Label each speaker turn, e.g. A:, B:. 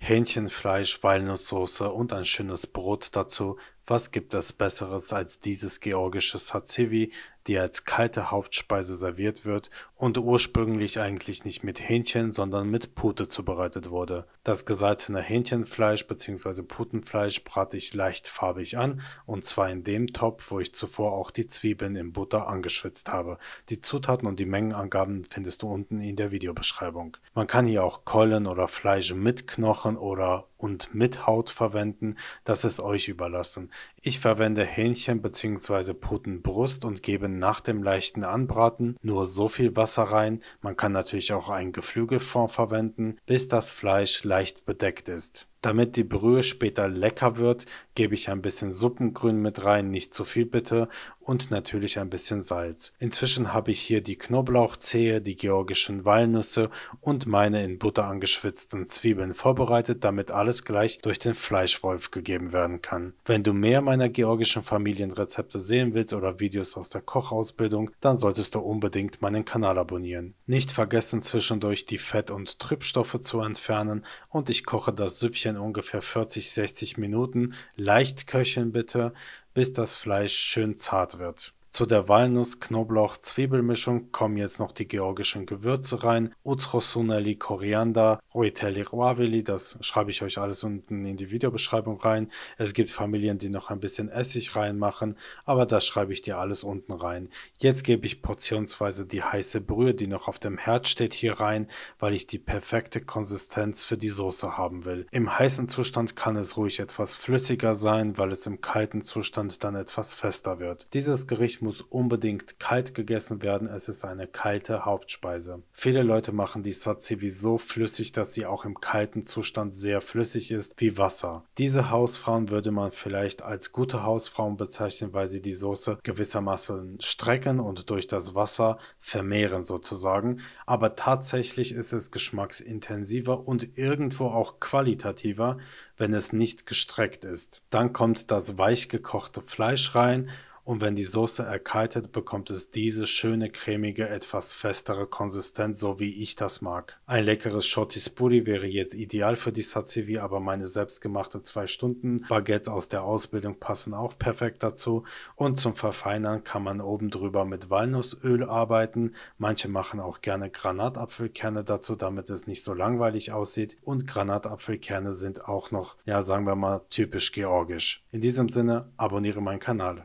A: Hähnchenfleisch, Walnusssoße und ein schönes Brot dazu. Was gibt es Besseres als dieses georgische Tzatziki, die als kalte Hauptspeise serviert wird und ursprünglich eigentlich nicht mit Hähnchen, sondern mit Pute zubereitet wurde. Das gesalzene Hähnchenfleisch bzw. Putenfleisch brate ich leicht farbig an, und zwar in dem Topf, wo ich zuvor auch die Zwiebeln in Butter angeschwitzt habe. Die Zutaten und die Mengenangaben findest du unten in der Videobeschreibung. Man kann hier auch Keulen oder Fleisch mit Knochen oder und mit Haut verwenden, das ist euch überlassen. Ich verwende Hähnchen bzw. Putenbrust und gebe nach dem leichten Anbraten nur so viel Wasser rein. Man kann natürlich auch ein Geflügelfond verwenden, bis das Fleisch leicht bedeckt ist. Damit die Brühe später lecker wird, gebe ich ein bisschen Suppengrün mit rein, nicht zu viel bitte, und natürlich ein bisschen Salz. Inzwischen habe ich hier die Knoblauchzehe, die georgischen Walnüsse und meine in Butter angeschwitzten Zwiebeln vorbereitet, damit alles gleich durch den Fleischwolf gegeben werden kann. Wenn du mehr meiner georgischen Familienrezepte sehen willst oder Videos aus der Kochausbildung, dann solltest du unbedingt meinen Kanal abonnieren. Nicht vergessen, zwischendurch die Fett- und Trübstoffe zu entfernen, und ich koche das Süppchen ungefähr 40-60 Minuten, leicht köcheln bitte, bis das Fleisch schön zart wird. Zu der Walnuss-Knoblauch-Zwiebelmischung kommen jetzt noch die georgischen Gewürze rein. Utsrosuneli, Koriander, Ruiteli Ruaveli, das schreibe ich euch alles unten in die Videobeschreibung rein. Es gibt Familien, die noch ein bisschen Essig reinmachen, aber das schreibe ich dir alles unten rein. Jetzt gebe ich portionsweise die heiße Brühe, die noch auf dem Herd steht, hier rein, weil ich die perfekte Konsistenz für die Soße haben will. Im heißen Zustand kann es ruhig etwas flüssiger sein, weil es im kalten Zustand dann etwas fester wird. Dieses Gericht muss unbedingt kalt gegessen werden, es ist eine kalte Hauptspeise. Viele Leute machen die Tzatziki so flüssig, dass sie auch im kalten Zustand sehr flüssig ist, wie Wasser. Diese Hausfrauen würde man vielleicht als gute Hausfrauen bezeichnen, weil sie die Soße gewissermaßen strecken und durch das Wasser vermehren sozusagen, aber tatsächlich ist es geschmacksintensiver und irgendwo auch qualitativer, wenn es nicht gestreckt ist. Dann kommt das weich gekochte Fleisch rein, und wenn die Soße erkaltet, bekommt es diese schöne, cremige, etwas festere Konsistenz, so wie ich das mag. Ein leckeres Chortispuri wäre jetzt ideal für die Tzatziki, aber meine selbstgemachte 2 Stunden Baguettes aus der Ausbildung passen auch perfekt dazu. Und zum Verfeinern kann man oben drüber mit Walnussöl arbeiten. Manche machen auch gerne Granatapfelkerne dazu, damit es nicht so langweilig aussieht. Und Granatapfelkerne sind auch noch, ja, sagen wir mal, typisch georgisch. In diesem Sinne, abonniere meinen Kanal.